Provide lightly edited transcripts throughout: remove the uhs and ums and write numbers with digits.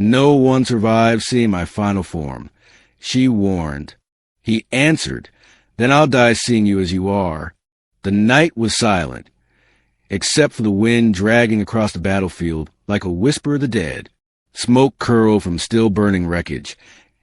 No one survives seeing my final form, she warned. He answered, then I'll die seeing you as you are. The night was silent, except for the wind dragging across the battlefield like a whisper of the dead. Smoke curled from still burning wreckage,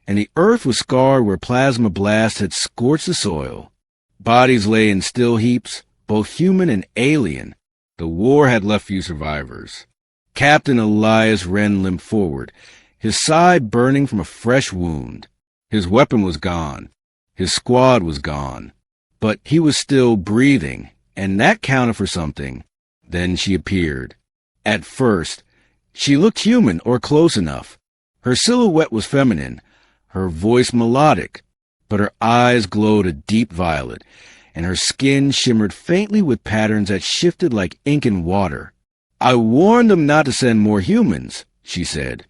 and the earth was scarred where plasma blasts had scorched the soil. Bodies lay in still heaps, both human and alien. The war had left few survivors. Captain Elias Wren limped forward, his side burning from a fresh wound. His weapon was gone. His squad was gone. But he was still breathing, and that counted for something. Then she appeared. At first, she looked human or close enough. Her silhouette was feminine, her voice melodic, but her eyes glowed a deep violet, and her skin shimmered faintly with patterns that shifted like ink in water. I warned them not to send more humans, she said,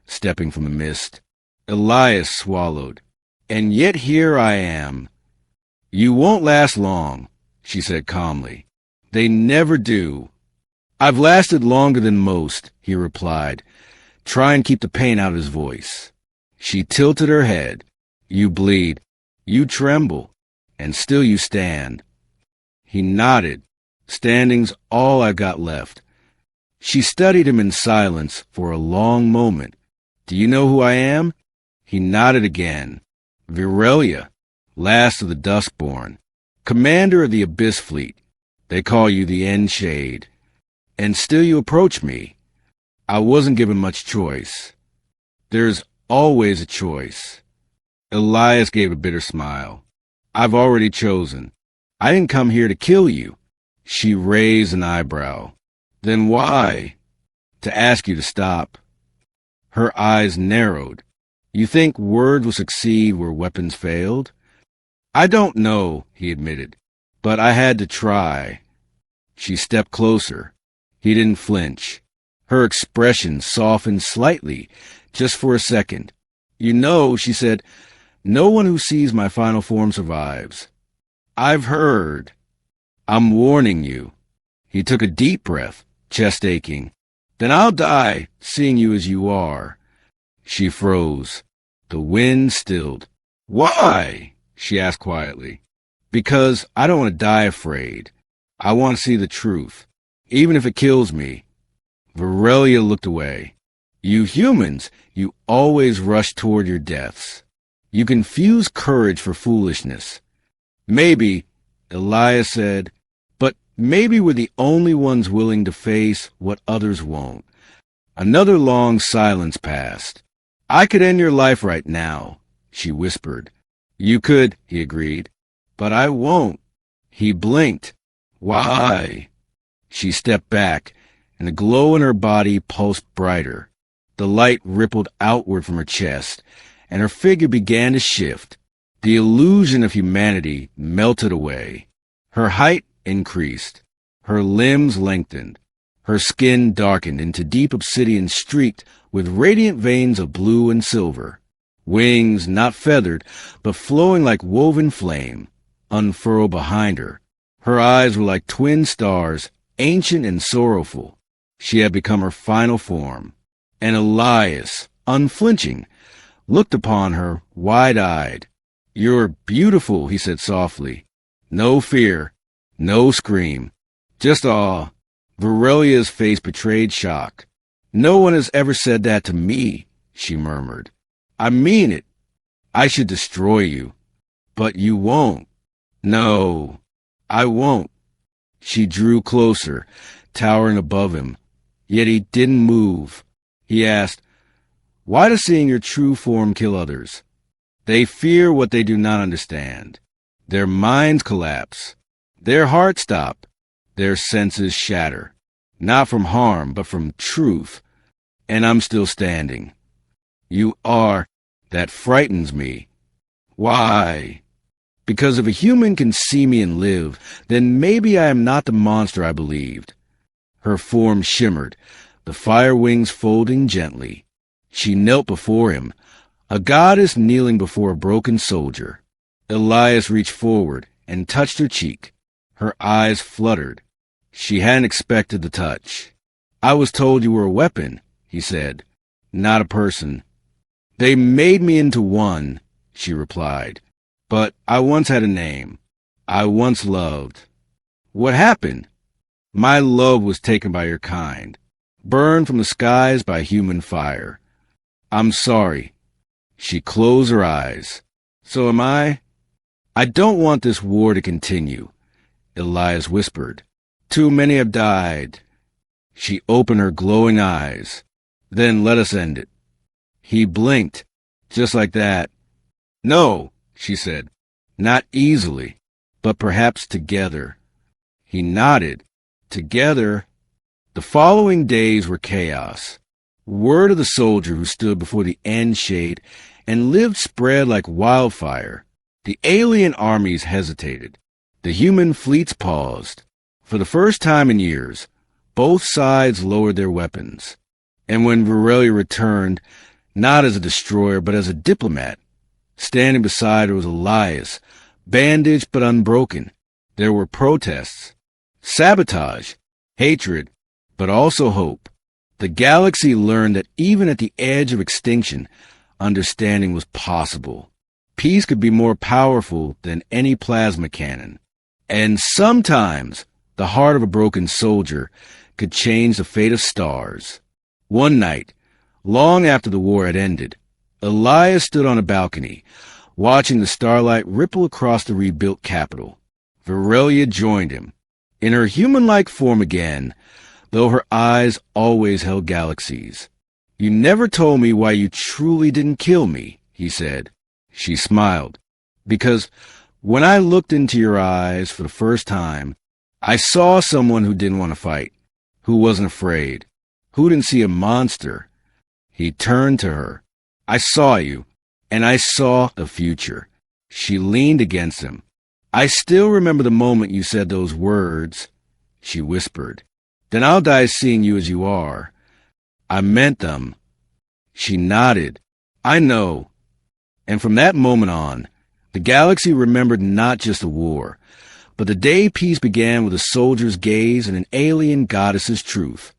stepping from the mist. Elias swallowed. And yet here I am. You won't last long, she said calmly. They never do. I've lasted longer than most, he replied, trying and keep the pain out of his voice. She tilted her head. You bleed. You tremble. And still you stand. He nodded. Standing's all I've got left. She studied him in silence for a long moment. Do you know who I am? He nodded again. Virelia, last of the Duskborn, commander of the Abyss Fleet. They call you the End Shade. And still you approach me. I wasn't given much choice. There's always a choice. Elias gave a bitter smile. I've already chosen. I didn't come here to kill you. She raised an eyebrow. Then why? To ask you to stop. Her eyes narrowed. You think words will succeed where weapons failed? I don't know, he admitted, but I had to try. She stepped closer. He didn't flinch. Her expression softened slightly, just for a second. You know, she said, no one who sees my final form survives. I've heard. I'm warning you. He took a deep breath, chest aching. Then I'll die, seeing you as you are. She froze. The wind stilled. Why? She asked quietly. Because I don't want to die afraid. I want to see the truth, even if it kills me. Virelia looked away. You humans, you always rush toward your deaths. You confuse courage for foolishness. Maybe, Elias said, but maybe we're the only ones willing to face what others won't. Another long silence passed. I could end your life right now, she whispered. You could, he agreed, but I won't. He blinked. Why? She stepped back, and the glow in her body pulsed brighter. The light rippled outward from her chest, and her figure began to shift. The illusion of humanity melted away. Her height increased. Her limbs lengthened. Her skin darkened into deep obsidian streaked with radiant veins of blue and silver. Wings not feathered, but flowing like woven flame, unfurled behind her. Her eyes were like twin stars, ancient and sorrowful. She had become her final form. And Elias, unflinching, looked upon her wide-eyed. You're beautiful, he said softly. No fear, no scream, just awe. Virelia's face betrayed shock. No one has ever said that to me, she murmured. I mean it. I should destroy you. But you won't. No, I won't. She drew closer, towering above him. Yet he didn't move. He asked, why does seeing your true form kill others? They fear what they do not understand. Their minds collapse. Their hearts stop. Their senses shatter. Not from harm, but from truth. And I'm still standing. You are. That frightens me. Why? Because if a human can see me and live, then maybe I am not the monster I believed. Her form shimmered, the fire wings folding gently. She knelt before him, a goddess kneeling before a broken soldier. Elias reached forward and touched her cheek. Her eyes fluttered. She hadn't expected the touch. I was told you were a weapon, he said. not a person. They made me into one, she replied. But I once had a name. I once loved. What happened? My love was taken by your kind, burned from the skies by human fire. I'm sorry. She closed her eyes. So am I? I don't want this war to continue, Elias whispered. Too many have died. She opened her glowing eyes. Then let us end it. He blinked, just like that. No, she said, not easily, but perhaps together. He nodded. Together. The following days were chaos. Word of the soldier who stood before the end shade and lived spread like wildfire. The alien armies hesitated. The human fleets paused. For the first time in years, both sides lowered their weapons. And when Virelia returned, not as a destroyer, but as a diplomat, standing beside her was Elias, bandaged but unbroken. There were protests, sabotage, hatred, but also hope. The galaxy learned that even at the edge of extinction, understanding was possible. Peace could be more powerful than any plasma cannon. And sometimes the heart of a broken soldier could change the fate of stars. One night, long after the war had ended, Elias stood on a balcony, watching the starlight ripple across the rebuilt capital. Virelia joined him, in her human-like form again, though her eyes always held galaxies. You never told me why you truly didn't kill me, he said. She smiled, because when I looked into your eyes for the first time, I saw someone who didn't want to fight, who wasn't afraid, who didn't see a monster. He turned to her. I saw you, and I saw the future. She leaned against him. I still remember the moment you said those words, she whispered. Then I'll die seeing you as you are. I meant them. She nodded. I know. And from that moment on, the galaxy remembered not just the war, but the day peace began with a soldier's gaze and an alien goddess's truth.